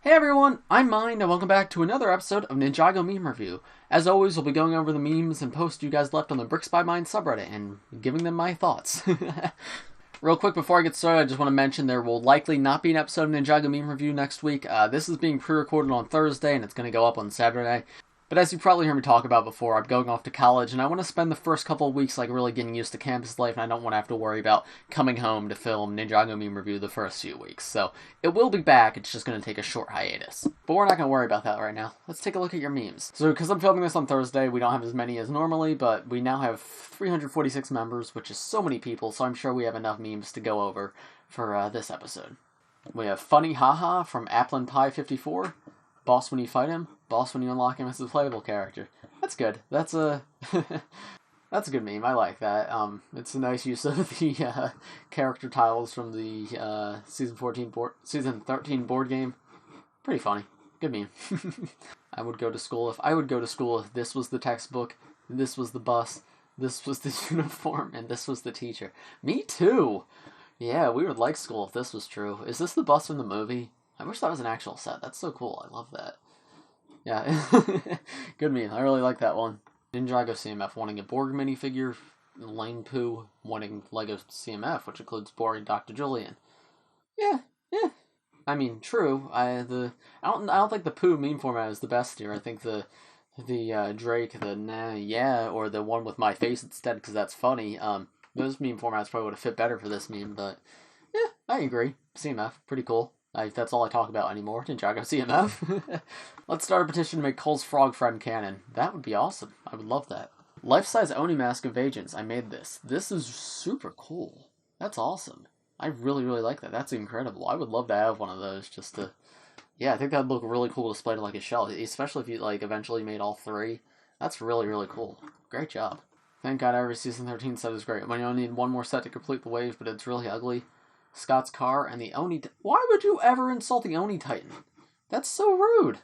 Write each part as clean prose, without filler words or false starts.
Hey everyone, I'm Mind, and welcome back to another episode of Ninjago Meme Review. As always, we'll be going over the memes and posts you guys left on the Bricks by Mind subreddit and giving them my thoughts. Real quick before I get started, I just want to mention there will likely not be an episode of Ninjago Meme Review next week. This is being pre-recorded on Thursday, and it's going to go up on Saturday. But as you probably heard me talk about before, I'm going off to college, and I want to spend the first couple of weeks really getting used to campus life, and I don't want to have to worry about coming home to film Ninjago Meme Review the first few weeks. So it will be back, it's just going to take a short hiatus. But we're not going to worry about that right now. Let's take a look at your memes. So because I'm filming this on Thursday, we don't have as many as normally, but we now have 346 members, which is so many people, so I'm sure we have enough memes to go over for this episode. We have Funny Haha from ApplinPie54. Boss when you fight him, boss when you unlock him as a playable character. That's good. That's a that's a good meme. I like that. It's a nice use of the character tiles from the season 13 board game. Pretty funny. Good meme. I would go to school if this was the textbook, this was the bus, this was the uniform, and this was the teacher. Me too. Yeah, we would like school if this was true. Is this the bus from the movie? I wish that was an actual set. That's so cool. I love that. Yeah. Good meme. I really like that one. Ninjago CMF wanting a Borg minifigure. Lane Poo wanting LEGO CMF, which includes Borg and Dr. Julian. Yeah. I mean, true. I don't think the Poo meme format is the best here. I think the Drake, the nah, yeah, or the one with my face instead, because that's funny. Those meme formats probably would have fit better for this meme, but yeah, I agree. CMF, pretty cool. That's all I talk about anymore, Ninjago CMF. Let's start a petition to make Cole's frog friend canon. That would be awesome. I would love that. Life-size Oni mask of agents. I made this. This is super cool. That's awesome. I really, really like that. That's incredible. I would love to have one of those just to... Yeah, I think that'd look really cool displayed on a shelf, especially if you eventually made all three. That's really, really cool. Great job. Thank God every Season 13 set is great. When you only need one more set to complete the wave, but it's really ugly. Scott's car and the Oni... Why would you ever insult the Oni Titan? That's so rude.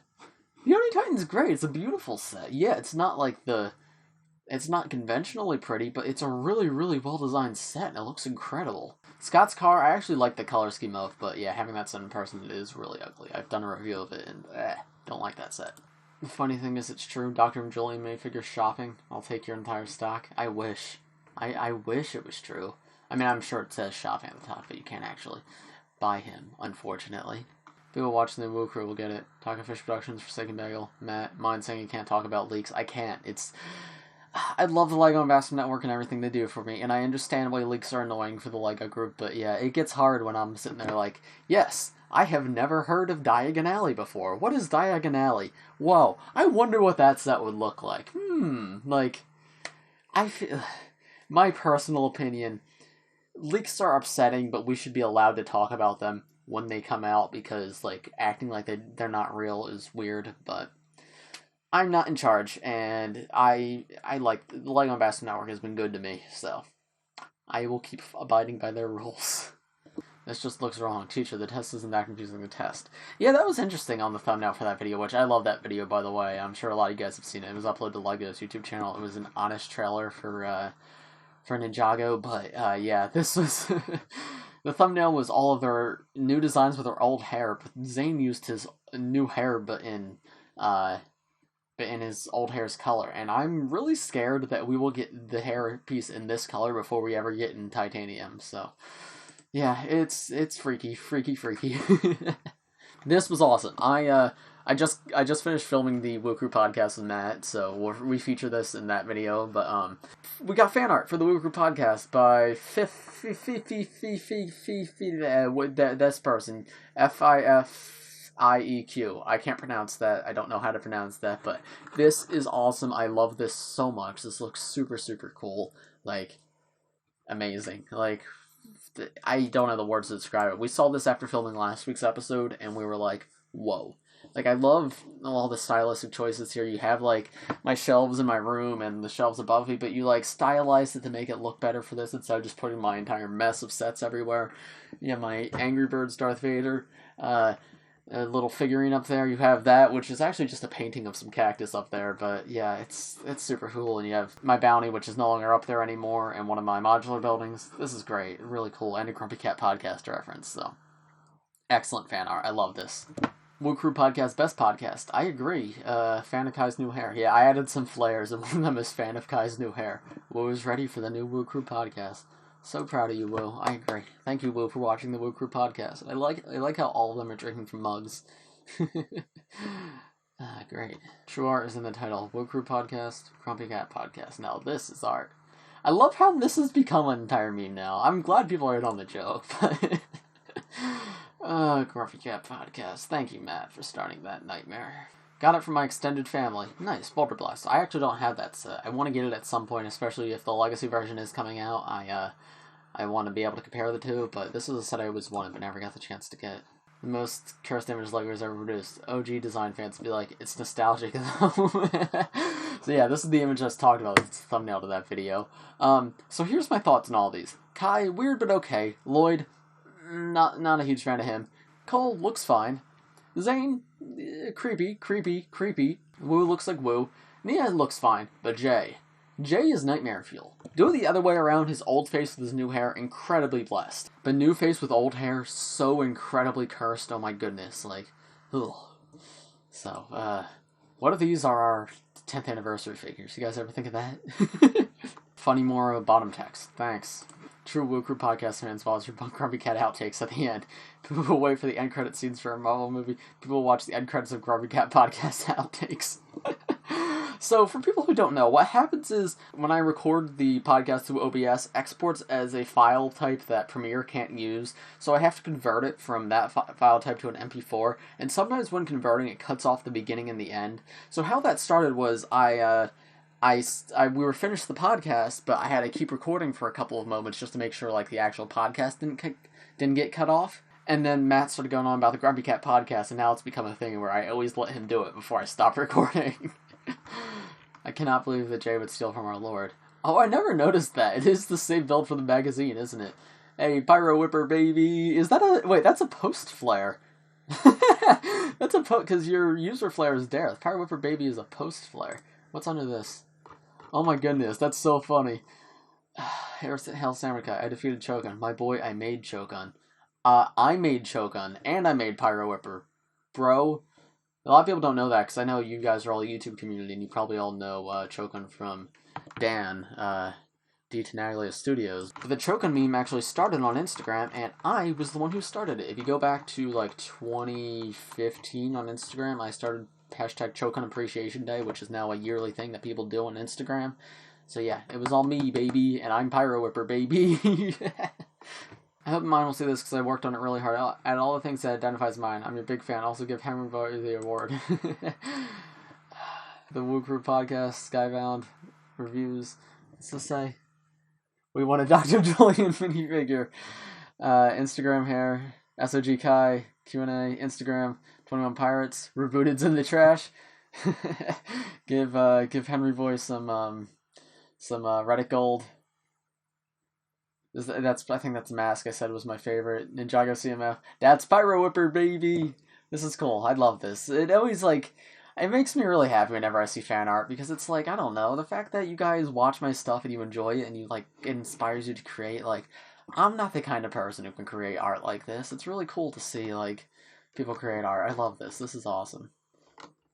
The Oni Titan's great. It's a beautiful set. Yeah, it's not it's not conventionally pretty, but it's a really, really well-designed set, and it looks incredible. Scott's car, I actually like the color scheme of, but yeah, having that set in person, it is really ugly. I've done a review of it, and don't like that set. The funny thing is, it's true. Dr. and Julian Mayfigure shopping. I'll take your entire stock. I wish. I wish it was true. I mean, I'm sure it says shopping at the top, but you can't actually buy him, unfortunately. People watching the Woo Crew will get it. Talking Fish Productions, Forsaken Bagel, Matt, Mine saying you can't talk about leaks. I can't. I love the LEGO Ambassador Network and everything they do for me, and I understand why leaks are annoying for the LEGO group, but yeah, it gets hard when I'm sitting there like, yes, I have never heard of Diagon Alley before. What is Diagon Alley? Whoa, I wonder what that set would look like. I feel... My personal opinion... Leaks are upsetting, but we should be allowed to talk about them when they come out, because, acting like they're not real is weird, but I'm not in charge, and I like... The LEGO Ambassador Network has been good to me, so I will keep abiding by their rules. This just looks wrong. Teacher, the test isn't that confusing, the test. Yeah, that was interesting on the thumbnail for that video, which I love that video, by the way. I'm sure a lot of you guys have seen it. It was uploaded to LEGO's YouTube channel. It was an honest trailer for Ninjago, but yeah, this was... The thumbnail was all of their new designs with their old hair, but Zane used his new hair, but in his old hair's color, and I'm really scared that we will get the hair piece in this color before we ever get in titanium, so... Yeah, it's freaky. This was awesome. I just finished filming the Woo Crew podcast with Matt, so we feature this in that video. But we got fan art for the Woo Crew podcast by this person, FIFIEQ. I can't pronounce that. I don't know how to pronounce that, but this is awesome. I love this so much. This looks super, super cool. Amazing. I don't have the words to describe it. We saw this after filming last week's episode, and we were like, whoa. I love all the stylistic choices here. You have, my shelves in my room and the shelves above me, but you, stylized it to make it look better for this instead of just putting my entire mess of sets everywhere. You have my Angry Birds Darth Vader, a little figurine up there. You have that, which is actually just a painting of some cactus up there, but yeah, it's super cool. And you have my bounty, which is no longer up there anymore, and one of my modular buildings. This is great, really cool, and a Grumpy Cat podcast reference, so excellent fan art. I love this. Woo Crew Podcast, best podcast. I agree. Fan of Kai's new hair. Yeah, I added some flares, and one of them is fan of Kai's new hair. Woo is ready for the new Woo Crew Podcast. So proud of you, Woo. I agree. Thank you, Woo, for watching the Woo Crew Podcast. I like how all of them are drinking from mugs. Great. True art is in the title. Woo Crew Podcast, Grumpy Cat Podcast. Now this is art. I love how this has become an entire meme now. I'm glad people are in on the joke, but... Grumpy Cat Podcast. Thank you, Matt, for starting that nightmare. Got it from my extended family. Nice, Boulder Blast. I actually don't have that set. I want to get it at some point, especially if the Legacy version is coming out. I want to be able to compare the two, but this is a set I always wanted, but never got the chance to get. The most cursed image Legos ever produced. OG design fans be like, it's nostalgic though. So yeah, this is the image I was talking about. It's the thumbnail to that video. So here's my thoughts on all these. Kai, weird but okay. Lloyd, not a huge fan of him. Cole looks fine. Zane, creepy. Woo looks like Woo. Nia looks fine, but Jay is nightmare fuel. Do it the other way around, his old face with his new hair, incredibly blessed. But new face with old hair, so incredibly cursed, oh my goodness, like, ugh. So, what if these are our 10th anniversary figures? You guys ever think of that? Funny more of a bottom text, thanks. True Woo Crew Podcast fans follows your Grumpy Cat outtakes at the end. People will wait for the end credit scenes for a Marvel movie. People will watch the end credits of Grumpy Cat Podcast outtakes. So, for people who don't know, what happens is, when I record the podcast through OBS, exports as a file type that Premiere can't use, so I have to convert it from that file type to an MP4, and sometimes when converting, it cuts off the beginning and the end. So how that started was, we were finished the podcast, but I had to keep recording for a couple of moments just to make sure, like, the actual podcast didn't get cut off. And then Matt started going on about the Grumpy Cat Podcast, and now it's become a thing where I always let him do it before I stop recording. I cannot believe that Jay would steal from our Lord. Oh, I never noticed that. It is the same build for the magazine, isn't it? Hey, Pyro Whipper, baby. Is that a... Wait, that's a post flare. That's a because your user flare is Dareth. Pyro Whipper, baby is a post flare. What's under this? Oh my goodness, that's so funny. Hail Samurai, I defeated Cho'Gun. My boy, I made Cho'Gun. I made Cho'Gun, and I made Pyro Whipper. Bro, a lot of people don't know that, because I know you guys are all a YouTube community, and you probably all know Cho'Gun from Dan, D. Tenaglia Studios. But the Cho'Gun meme actually started on Instagram, and I was the one who started it. If you go back to, like, 2015 on Instagram, I started hashtag Cho'Gun Appreciation Day, which is now a yearly thing that people do on Instagram. So yeah, it was all me, baby, and I'm Pyro Whipper, baby. I hope mine will see this because I worked on it really hard. At all the things that identifies mine, I'm your big fan. Also give Henry Boy the award. The Woo Crew Podcast, Skybound, reviews. What's this say? We want a Dr. Julian minifigure. Instagram hair, SOG Kai, Q&A, Instagram, 21 Pirates, Rebooted's in the trash. Give Henry Boy some Reddit gold. I think that's Mask I said was my favorite. Ninjago CMF. That's Pyro Whipper, baby! This is cool. I love this. It always, like, it makes me really happy whenever I see fan art, because it's like, I don't know, the fact that you guys watch my stuff and you enjoy it and you, like, it inspires you to create, like, I'm not the kind of person who can create art like this. It's really cool to see, like, people create art. I love this. This is awesome.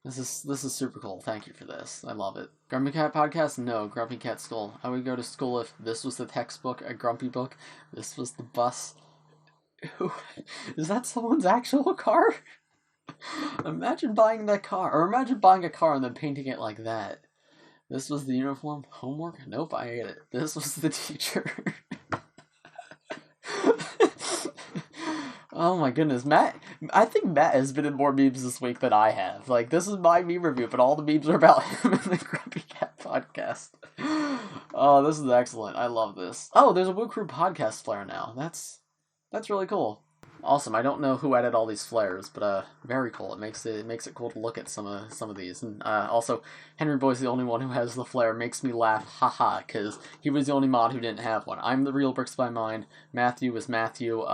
This is super cool. Thank you for this. I love it. Grumpy Cat Podcast? No. Grumpy Cat School. I would go to school if this was the textbook, a grumpy book. This was the bus. Is that someone's actual car? Imagine buying that car. Or imagine buying a car and then painting it like that. This was the uniform. Homework? Nope, I ate it. This was the teacher. Oh my goodness, Matt, I think Matt has been in more memes this week than I have. Like, this is my meme review, but all the memes are about him in the Grumpy Cat Podcast. Oh, this is excellent. I love this. Oh, there's a Woo Crew Podcast flare now. That's really cool. Awesome. I don't know who added all these flares, but very cool. It makes it cool to look at some of these. And also, Henry Boy's the only one who has the flare. Makes me laugh, haha, because he was the only mod who didn't have one. I'm the real Bricks by Mine. Matthew is Matthew.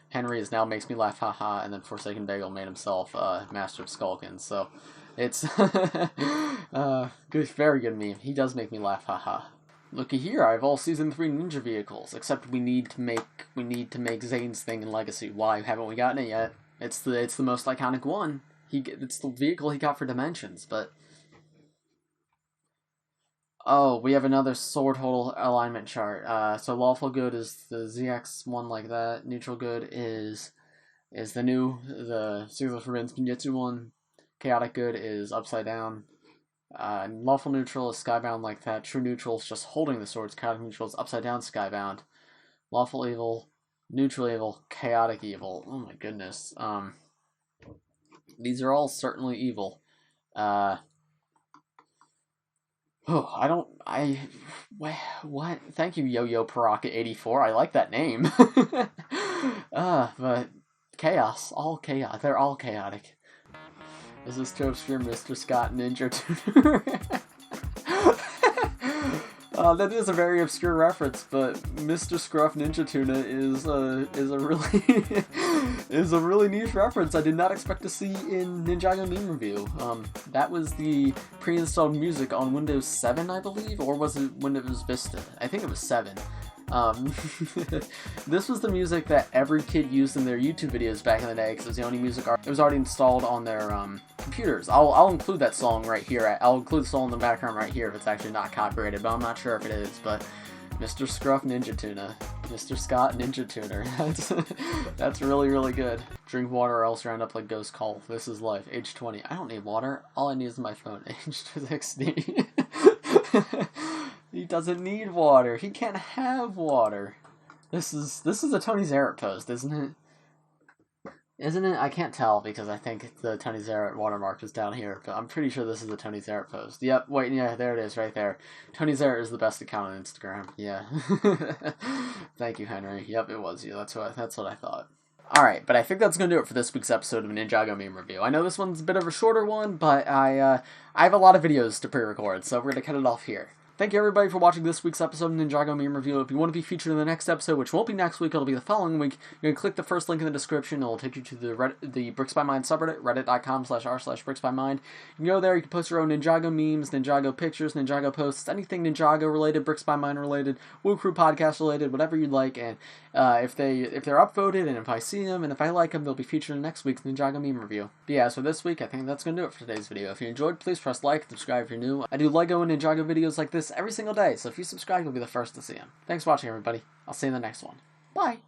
Henry is now Makes Me Laugh, haha, and then Forsaken Bagel made himself Master of Skulkin. So it's good, very good meme. He does make me laugh, haha. Looky here, I have all Season 3 Ninja vehicles, except we need to make Zane's thing in Legacy. Why haven't we gotten it yet? It's the most iconic one. it's the vehicle he got for Dimensions, but... Oh, we have another sword total alignment chart. So lawful good is the ZX one like that. Neutral good is the Seals Forbidden Spinjitzu one. Chaotic good is upside down. Lawful neutral is skybound like that. True neutral is just holding the swords. Chaotic neutral is upside down skybound. Lawful evil, neutral evil, chaotic evil. Oh my goodness. These are all certainly evil. What? Thank you, Yo-Yo Paraka84. I like that name. But chaos, all chaos. They're all chaotic. Is this too obscure, Mr. Scott Ninja Tuner? That is a very obscure reference, but Mr. Scruff Ninja Tuna is a really is a really niche reference I did not expect to see in Ninjago Meme Review. That was the pre-installed music on Windows 7, I believe, or was it Windows Vista? I think it was 7. This was the music that every kid used in their YouTube videos back in the day because it was the only music it was already installed on their computers. I'll include that song right here. I'll include the song in the background right here if it's actually not copyrighted, but I'm not sure if it is. But Mr. Scruff Ninja Tuna, Mr. Scott Ninja Tuner, that's really, really good. Drink water or else round up like Ghost Call. This is life. Age 20. I don't need water. All I need is my phone. Age 60. He doesn't need water. He can't have water. This is a Tony Zarrett post, isn't it? Isn't it? I can't tell because I think the Tony Zarrett watermark is down here, but I'm pretty sure this is a Tony Zarrett post. Yep, wait, yeah, there it is, right there. Tony Zarrett is the best account on Instagram. Yeah. Thank you, Henry. Yep, it was you. That's what I thought. Alright, but I think that's going to do it for this week's episode of Ninjago Meme Review. I know this one's a bit of a shorter one, but I have a lot of videos to pre-record, so we're going to cut it off here. Thank you everybody for watching this week's episode of Ninjago Meme Review. If you want to be featured in the next episode, which won't be next week, it'll be the following week, you can click the first link in the description. It'll take you to the Bricks by Mind subreddit, reddit.com/r/bricksbymind. You can go there, you can post your own Ninjago memes, Ninjago pictures, Ninjago posts, anything Ninjago related, Bricks by Mind related, Woo Crew podcast related, whatever you'd like. And if they're upvoted and if I see them and if I like them, they'll be featured in next week's Ninjago Meme Review. But yeah, so this week, I think that's going to do it for today's video. If you enjoyed, please press like, subscribe if you're new. I do LEGO and Ninjago videos like this every single day, so if you subscribe, you'll be the first to see them. Thanks for watching, everybody. I'll see you in the next one. Bye!